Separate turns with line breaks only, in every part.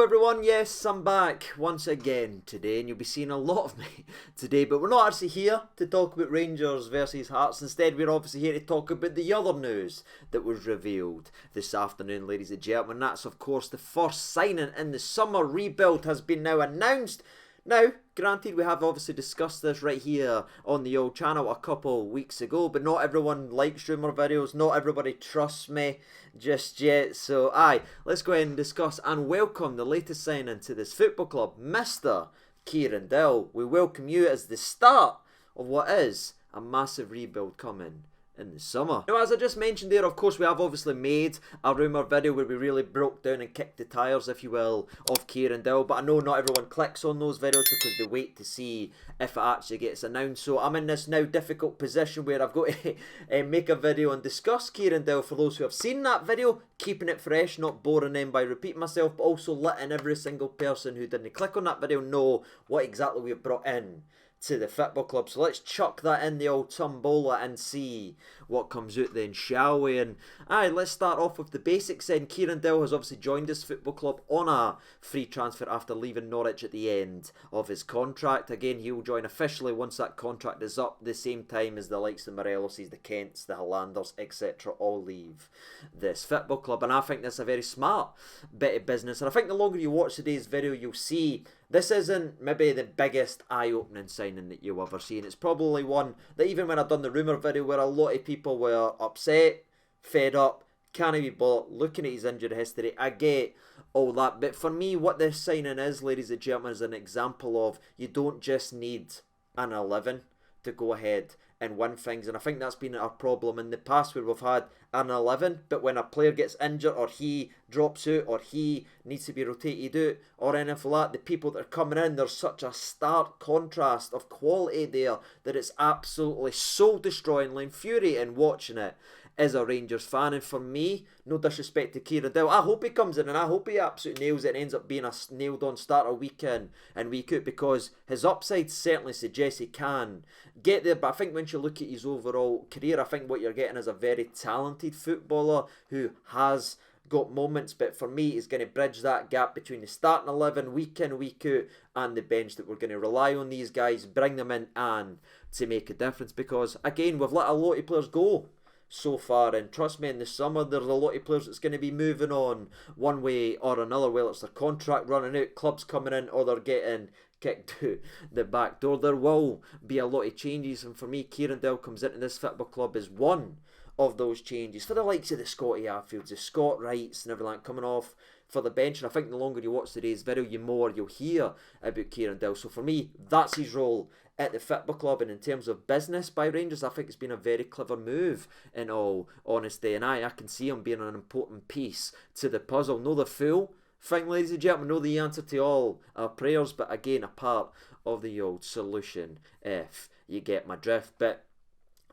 everyone, yes, I'm back once again today, and you'll be seeing a lot of me today, but we're not actually here to talk about Rangers versus Hearts. Instead, we're obviously here to talk about the other news that was revealed this afternoon, ladies and gentlemen. That's, of course, the first signing in the summer rebuild has been now announced. Now, granted, we have obviously discussed this right here on the old channel a couple weeks ago, but not everyone likes rumour videos, not everybody trusts me just yet. So, let's go ahead and discuss and welcome the latest signing to this football club, Mr. Kieran Dowell. We welcome you as the start of what is a massive rebuild coming in the summer. Now, as I just mentioned there, of course, we have obviously made a rumour video where we really broke down and kicked the tyres, if you will, of Kieran Dowell, but I know not everyone clicks on those videos because they wait to see if it actually gets announced. So I'm in this now difficult position where I've got to make a video and discuss Kieran Dowell for those who have seen that video, keeping it fresh, not boring them by repeating myself, but also letting every single person who didn't click on that video know what exactly we've brought in to the football club. So let's chuck that in the old tombola and see what comes out then, shall we? And let's start off with the basics then. Kieran Dowell has obviously joined this football club on a free transfer after leaving Norwich at the end of his contract. Again, he will join officially once that contract is up, the same time as the likes of the Moreloses, the Kents, the Hollanders, etc. all leave this football club. And I think that's a very smart bit of business. And I think the longer you watch today's video, you'll see this isn't maybe the biggest eye-opening signing that you'll ever see. And it's probably one that even when I've done the rumour video where a lot of people were upset, fed up, can't be bothered looking at his injury history, I get all that. But for me, what this signing is, ladies and gentlemen, is an example of you don't just need an 11 to go ahead and win things. And I think that's been our problem in the past where we've had an 11, but when a player gets injured or he drops out or he needs to be rotated out or anything like that, the people that are coming in, there's such a stark contrast of quality there that it's absolutely soul destroyingly infuriating watching it as a Rangers fan. And for me, no disrespect to Kieran Dowell, I hope he comes in and I hope he absolutely nails it and ends up being a nailed on starter week in and week out, because his upside certainly suggests he can get there. But I think once you look at his overall career, I think what you're getting is a very talented footballer who has got moments, but for me he's going to bridge that gap between the starting 11 week in week out and the bench, that we're going to rely on these guys, bring them in and to make a difference. Because again, we've let a lot of players go so far, and trust me, in the summer there's a lot of players that's going to be moving on one way or another, whether it's their contract running out, clubs coming in, or they're getting kicked out the back door. There will be a lot of changes, and for me, Kieran Dowell comes into this football club as one of those changes for the likes of the Scotty Arfields, the Scott Wrights and everything coming off for the bench. And I think the longer you watch today's video, the more you'll hear about Kieran Dowell. So for me, that's his role at the football club. And in terms of business by Rangers, I think it's been a very clever move in all honesty, and I can see him being an important piece to the puzzle. Know the full thing, ladies and gentlemen, know the answer to all our prayers, but again, a part of the old solution, if you get my drift. But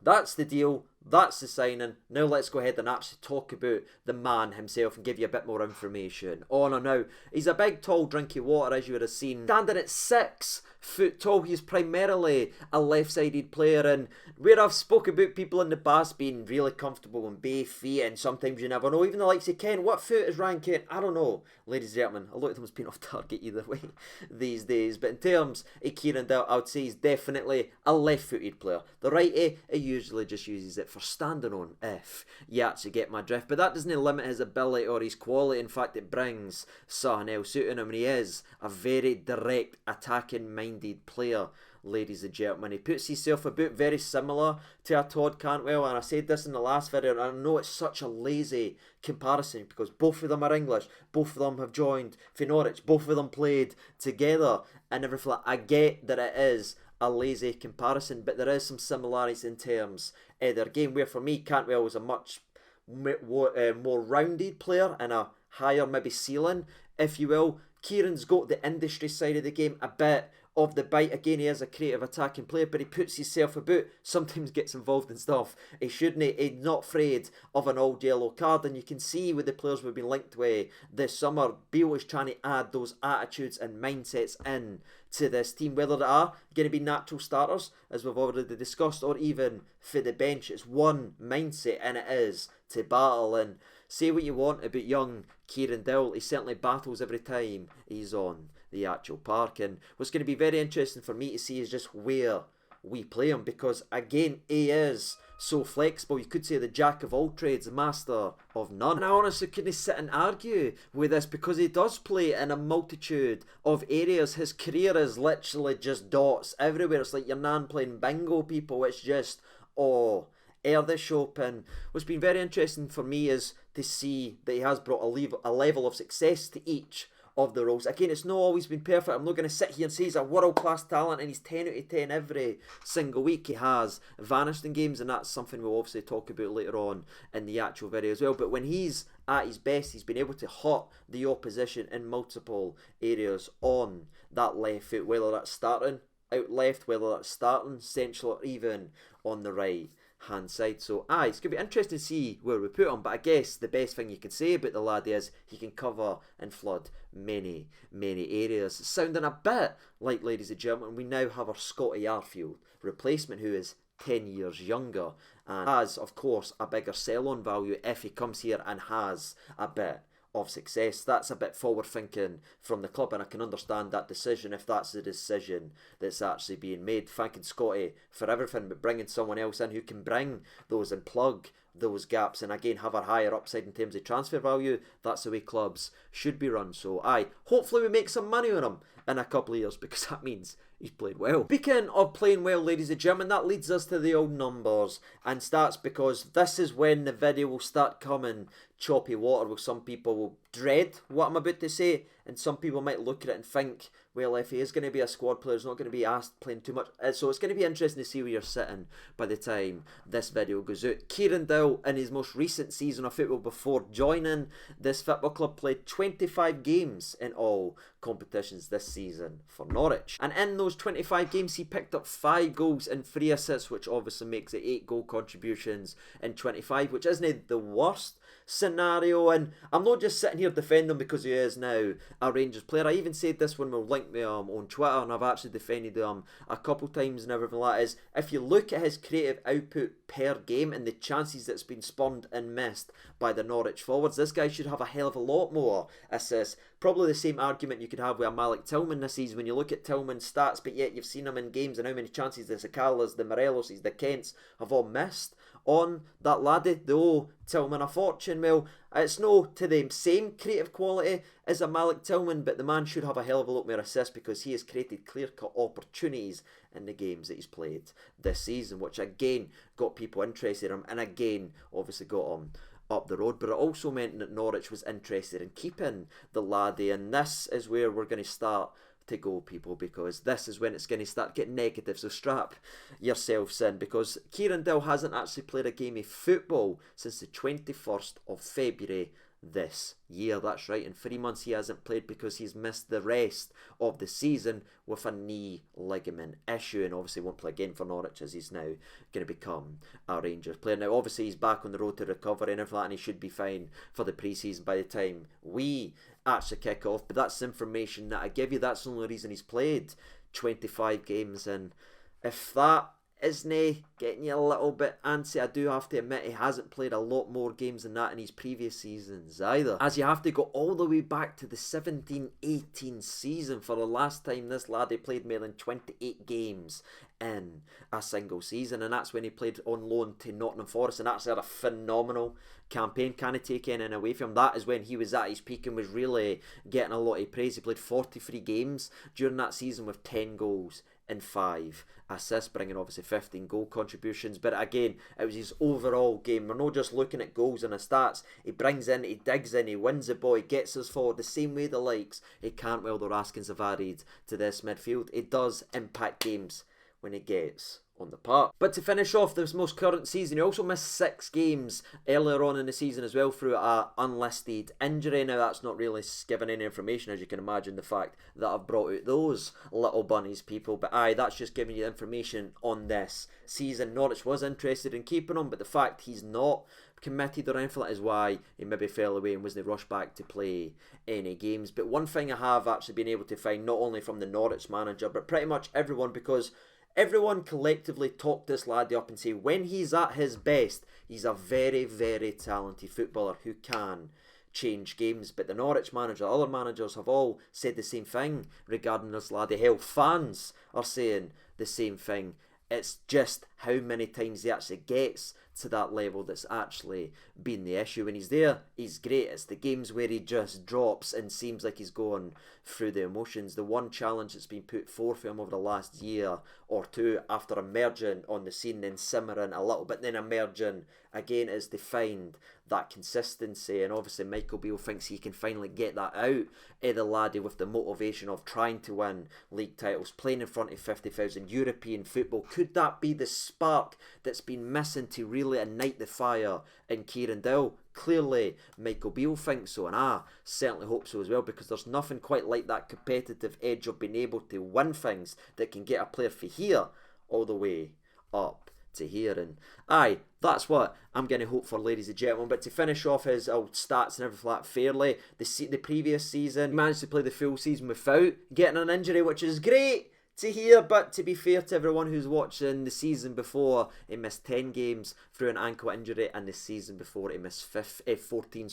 that's the deal, that's the signing. Now let's go ahead and actually talk about the man himself and give you a bit more information on him. Now, he's a big, tall drink of water, as you would have seen. Standing at 6 foot tall, he's primarily a left-sided player, and where I've spoke about people in the past being really comfortable in bare feet, and sometimes you never know, even the likes of Ken, what foot is Ryan Kent? I don't know, ladies and gentlemen, a lot of them's been off target either way these days. But in terms of Kieran Dowell, I would say he's definitely a left-footed player. The righty, he usually just uses it for standing on, if you actually get my drift. But that doesn't limit his ability or his quality. In fact, it brings something else out in him, and he is a very direct, attacking minded player, ladies and gentlemen. He puts himself about very similar to a Todd Cantwell, and I said this in the last video, and I know it's such a lazy comparison because both of them are English, both of them have joined for Norwich, both of them played together and everything. I get that it is a lazy comparison, but there is some similarities in terms of their game, where for me Cantwell was a much more rounded player and a higher maybe ceiling, if you will. Kieran's got the industry side of the game, a bit of the bite. Again, he is a creative attacking player, but he puts himself about, sometimes gets involved in stuff he shouldn't. He's not afraid of an old yellow card, and you can see with the players we've been linked with this summer, Beale is trying to add those attitudes and mindsets in to this team, whether they are going to be natural starters, as we've already discussed, or even for the bench. It's one mindset, and it is to battle. And say what you want about young Kieran Dowell, he certainly battles every time he's on the actual park. And what's going to be very interesting for me to see is just where we play him, because again, he is so flexible. You could say the jack of all trades, the master of none. And I honestly couldn't sit and argue with this, because he does play in a multitude of areas. His career is literally just dots everywhere. It's like your nan playing bingo, people. It's just, oh, air this up. And what's been very interesting for me is to see that he has brought a level of success to each of the roles. Again, it's not always been perfect. I'm not going to sit here and say he's a world-class talent and he's 10 out of 10 every single week. He has vanished in games, and that's something we'll obviously talk about later on in the actual video as well. But when he's at his best, he's been able to hurt the opposition in multiple areas on that left foot, whether that's starting out left, whether that's starting central, or even on the right hand side. So it's going to be interesting to see where we put him, but I guess the best thing you can say about the lad is he can cover and flood many areas. Sounding a bit like, ladies and gentlemen, we now have our Scotty Arfield replacement, who is 10 years younger and has, of course, a bigger sell-on value if he comes here and has a bit of success. That's a bit forward thinking from the club, and I can understand that decision if that's the decision that's actually being made. Thanking Scotty for everything, but bringing someone else in who can bring those and plug those gaps, and again have a higher upside in terms of transfer value. That's the way clubs should be run. So hopefully we make some money on him in a couple of years, because that means he's played well. Speaking of playing well, ladies and gentlemen, that leads us to the old numbers and stats, because this is when the video will start coming choppy water, where some people will dread what I'm about to say, and some people might look at it and think, well, if he is going to be a squad player, he's not going to be asked playing too much. So it's going to be interesting to see where you're sitting by the time this video goes out. Kieran Dowell, in his most recent season of football before joining this football club, played 25 games in all competitions this season for Norwich. And in those 25 games, he picked up 5 goals and 3 assists, which obviously makes it 8 goal contributions in 25, which isn't the worst scenario. And I'm not just sitting here defending him because he is now a Rangers player. I even said this when we were linked with him on Twitter, and I've actually defended him a couple times and everything like that. Is if you look at his creative output per game and the chances that's been spawned and missed by the Norwich forwards, this guy should have a hell of a lot more assists. Probably the same argument you could have with a Malik Tillman this season when you look at Tillman's stats, but yet you've seen him in games and how many chances the Sakalas, the Moreloses, the Kents have all missed on that laddie. They owe Tillman a fortune. Well, it's no to the same creative quality as a Malik Tillman, but the man should have a hell of a lot more assists, because he has created clear-cut opportunities in the games that he's played this season, which again got people interested in him, and again obviously got him up the road. But it also meant that Norwich was interested in keeping the laddie, and this is where we're going to start to go, people, because this is when it's going to start getting negative. So strap yourselves in, because Kieran Dowell hasn't actually played a game of football since the 21st of February this year. That's right, in 3 months he hasn't played, because he's missed the rest of the season with a knee ligament issue, and obviously won't play again for Norwich, as he's now going to become a Rangers player. Now obviously he's back on the road to recovery and everything like that, and he should be fine for the pre-season by the time we actually kick off. But that's information that I give you. That's the only reason he's played 25 games, and if that isn't getting you a little bit antsy, I do have to admit he hasn't played a lot more games than that in his previous seasons either, as you have to go all the way back to the 17-18 season for the last time this laddie played more than 28 games in a single season, and that's when he played on loan to Nottingham Forest and actually had a phenomenal campaign. Can I take anything away from him? That is when he was at his peak and was really getting a lot of praise. He played 43 games during that season with 10 goals and 5 assists, bringing obviously 15 goal contributions. But again, it was his overall game. We're not just looking at goals and his stats. He brings in, he digs in, he wins the ball, he gets us forward the same way the likes of Cantwell or Raskins have added to this midfield. It does impact games when he gets on the park. But to finish off this most current season, he also missed 6 games earlier on in the season as well through an unlisted injury. Now that's not really giving any information, as you can imagine, the fact that I've brought out those little bunnies, people. But that's just giving you information on this season. Norwich was interested in keeping him, but the fact he's not committed or anything like that is why he maybe fell away and wasn't rushed back to play any games. But one thing I have actually been able to find, not only from the Norwich manager but pretty much everyone, because Everyone collectively talk this laddie up and say when he's at his best, he's a very, very talented footballer who can change games. But the Norwich manager, other managers have all said the same thing regarding this laddie. Hell, fans are saying the same thing. It's just how many times he actually gets to that level that's actually been the issue. When he's there, he's great. It's the games where he just drops and seems like he's going through the emotions. The one challenge that's been put forth for him over the last year or two after emerging on the scene, then simmering a little bit, then emerging again, is to find that consistency. And obviously Michael Beale thinks he can finally get that out of the laddie with the motivation of trying to win league titles, playing in front of 50,000, European football. Could that be the spark that's been missing to really ignite the fire in Kieran Dowell? Clearly Michael Beale thinks so, and I certainly hope so as well, because there's nothing quite like that competitive edge of being able to win things that can get a player from here all the way up to here. And aye, that's what I'm going to hope for, ladies and gentlemen. But to finish off his old stats and everything like fairly, the previous season he managed to play the full season without getting an injury, which is great to hear. But to be fair to everyone who's watching, the season before he missed 10 games through an ankle injury, and the season before he missed 14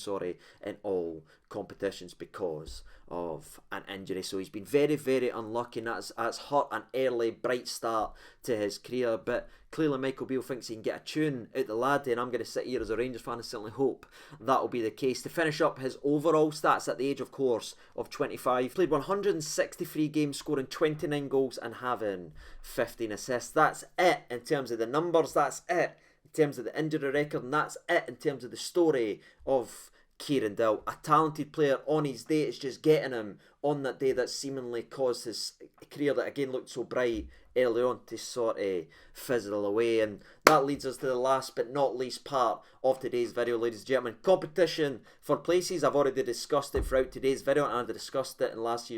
in all competitions because of an injury. So he's been very, very unlucky, and that's hurt an early bright start to his career. But clearly Michael Beale thinks he can get a tune out the laddie, and I'm going to sit here as a Rangers fan and certainly hope that will be the case. To finish up his overall stats at the age, of course, of 25, played 163 games, scoring 29 goals and having 15 assists. That's it in terms of the numbers, that's it in terms of the injury record, and that's it in terms of the story of Kieran Dowell. A talented player on his day. It's just getting him on that day that seemingly caused his career that again looked so bright early on to sort of fizzle away. And that leads us to the last but not least part of today's video, ladies and gentlemen. Competition for places. I've already discussed it throughout today's video, and I discussed it in last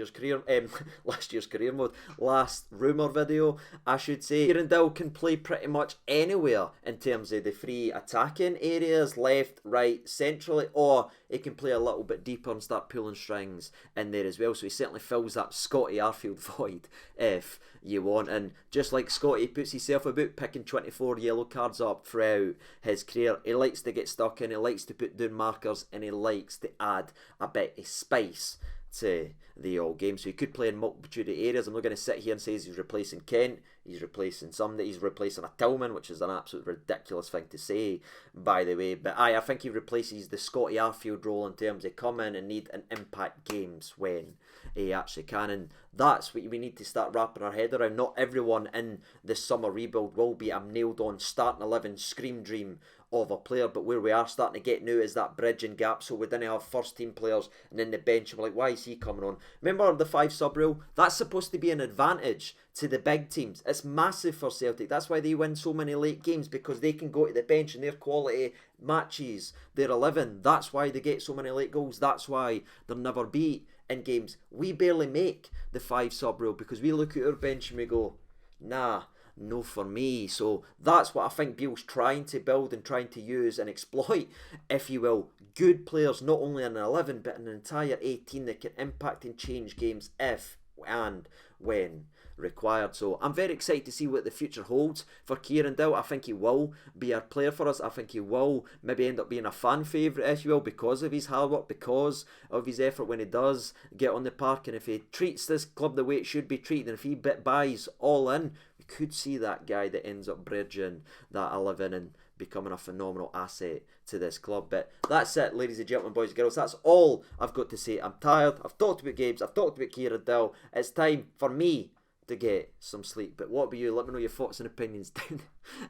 rumour video, I should say. Kieran Dowell can play pretty much anywhere in terms of the three attacking areas, left, right, centrally, or he can play a little bit deeper and start pulling strings in there as well. So he certainly fills that Scotty Arfield void if you want. And just like Scotty puts himself about picking 24 yellow cards up throughout his career, he likes to get stuck in, he likes to put down markers, and he likes to add a bit of spice to the all game. So he could play in multitude of areas. I'm not going to sit here and say he's replacing Kent, he's replacing somebody, he's replacing a Tillman, which is an absolute ridiculous thing to say, by the way. But I think he replaces the Scotty Arfield role in terms of come in and need an impact games when he actually can. And that's what we need to start wrapping our head around. Not everyone in the summer rebuild will be a nailed on starting 11 scream dream of a player, but where we are starting to get now is that bridging gap. So we didn't have first team players, and then the bench, we're like, why is he coming on? Remember the 5 sub rule? That's supposed to be an advantage to the big teams. It's massive for Celtic. That's why they win so many late games, because they can go to the bench and their quality matches their 11. That's why they get so many late goals. That's why they're never beat in games. We barely make the 5 sub rule because we look at our bench and we go, nah, no for me. So that's what I think Beale's trying to build and trying to use and exploit, if you will. Good players, not only in an 11 but in an entire 18 that can impact and change games if and when required. So I'm very excited to see what the future holds for Kieran Dowell. I think he will be a player for us. I think he will maybe end up being a fan favourite, if you will, because of his hard work, because of his effort when he does get on the park. And if he treats this club the way it should be treated, and if he buys all in, we could see that guy that ends up bridging that 11 and becoming a phenomenal asset to this club. But that's it, ladies and gentlemen, boys and girls. That's all I've got to say. I'm tired. I've talked about games. I've talked about Kieran Dowell. It's time for me to get some sleep. But what about you? Let me know your thoughts and opinions down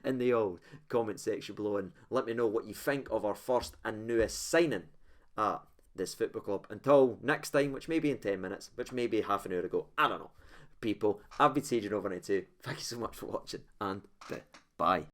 in the old comment section below, and let me know what you think of our first and newest signing at this football club. Until next time, which may be in 10 minutes, which may be half an hour ago, I don't know. People, I've been Saging Overnight too. Thank you so much for watching, and bye.